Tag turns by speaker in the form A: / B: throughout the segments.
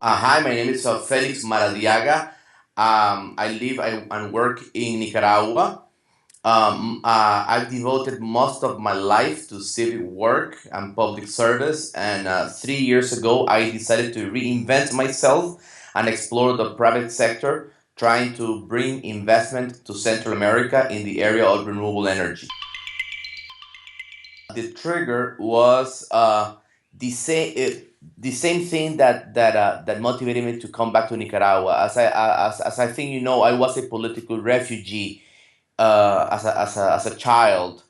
A: Hi, my name is Felix Maradiaga. I live and work in Nicaragua. I've devoted most of my life to civic work and public service, and 3 years ago, I decided to reinvent myself and explore the private sector, trying to bring investment to Central America in the area of renewable energy. The trigger was the same the same thing that motivated me to come back to Nicaragua. As I think you know, I was a political refugee as a child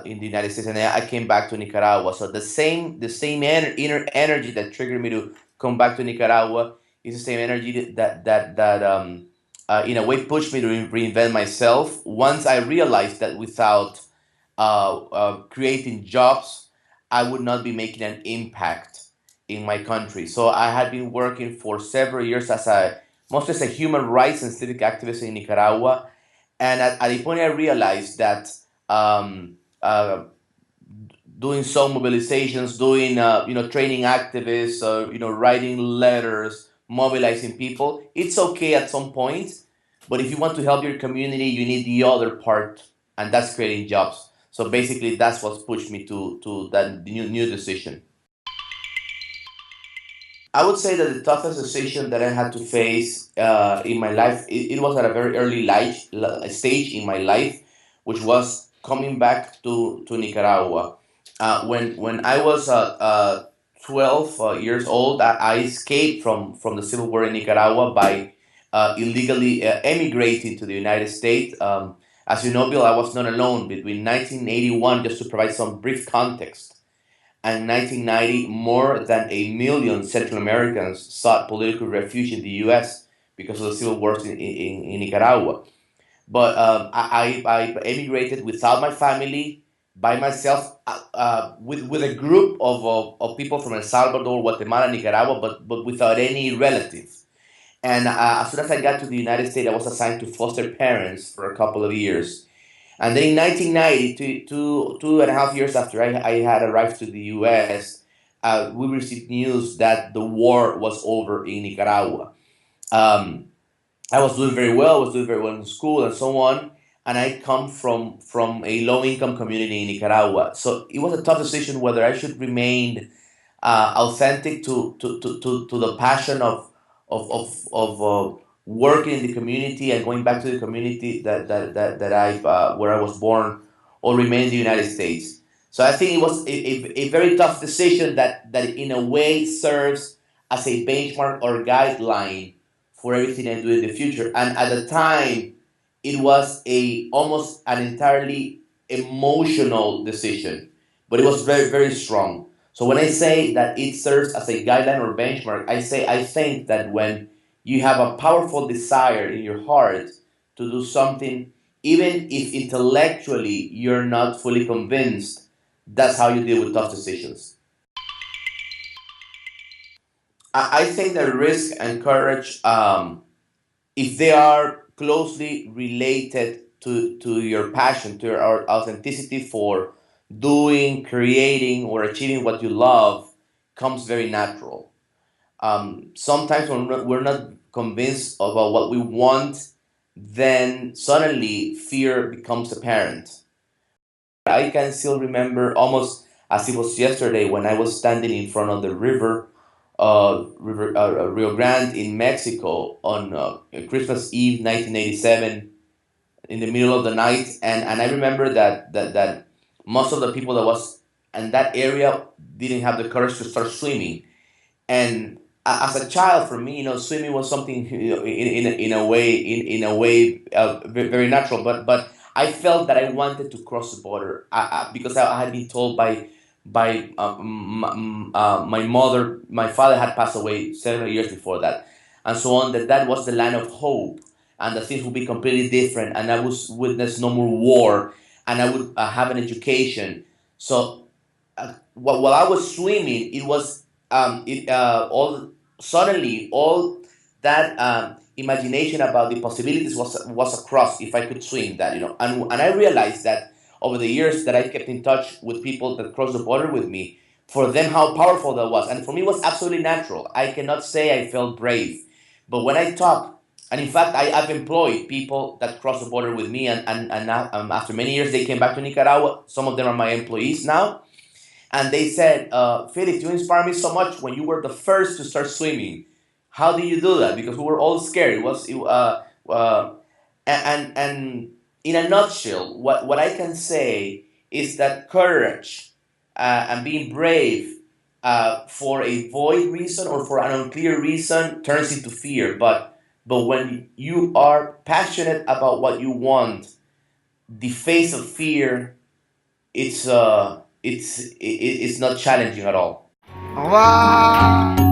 A: in the United States, and I came back to Nicaragua. So the same inner energy that triggered me to come back to Nicaragua is the same energy that in a way pushed me to reinvent myself. Once I realized that without creating jobs, I would not be making an impact in my country. So I had been working for several years mostly as a human rights and civic activist in Nicaragua, and at the point I realized that um, uh, doing some mobilizations, doing training activists, writing letters, mobilizing people, it's okay at some point, but if you want to help your community, you need the other part, and that's creating jobs. So basically, that's what's pushed me to that new decision. I would say that the toughest decision that I had to face in my life, it was at a very early stage in my life, which was coming back to Nicaragua. When I was 12 years old, I escaped from the civil war in Nicaragua by illegally emigrating to the United States. As you know, Bill, I was not alone. Between 1981, just to provide some brief context, and 1990, more than a million Central Americans sought political refuge in the U.S. because of the civil wars in Nicaragua. But I emigrated without my family, by myself, with a group of people from El Salvador, Guatemala, Nicaragua, but without any relatives. And as soon as I got to the United States, I was assigned to foster parents for a couple of years. And then in 1990, two and a half years after I had arrived to the US, we received news that the war was over in Nicaragua. Um, I was doing very well, I was doing very well in school and so on. And I come from a low income community in Nicaragua. So it was a tough decision whether I should remain authentic to the passion of working in the community and going back to the community that where I was born, or remain in the United States. So I think it was a very tough decision that in a way serves as a benchmark or guideline for everything I do in the future. And at the time, it was a almost an entirely emotional decision, but it was very very strong. So when I say that it serves as a guideline or benchmark, I think that when you have a powerful desire in your heart to do something, even if intellectually you're not fully convinced, that's how you deal with tough decisions. I think that risk and courage, if they are closely related to your passion, to your authenticity for doing, creating, or achieving what you love, comes very natural. Sometimes when we're not convinced about what we want, then suddenly fear becomes apparent. I can still remember almost as it was yesterday when I was standing in front of the Rio Grande in Mexico on Christmas Eve, 1987, in the middle of the night, and I remember that most of the people that was in that area didn't have the courage to start swimming. And as a child, for me, swimming was something, in a way very natural. But I felt that I wanted to cross the border, because I had been told by my mother, my father had passed away several years before that, and so on. That was the land of hope, and that things would be completely different, and I would witness no more war, and I would have an education. So while I was swimming, it was it all suddenly all that imagination about the possibilities was across if I could swim that, and I realized that over the years that I kept in touch with people that crossed the border with me, for them how powerful that was. And for me, it was absolutely natural. I cannot say I felt brave. But when I talk, and in fact, I've employed people that cross the border with me, and now, after many years, they came back to Nicaragua. Some of them are my employees now. And they said, Felix, you inspired me so much when you were the first to start swimming. How did you do that? Because we were all scared. And in a nutshell, what I can say is that courage and being brave for a void reason or for an unclear reason turns into fear. But when you are passionate about what you want, the face of fear, it's not challenging at all.
B: Wow.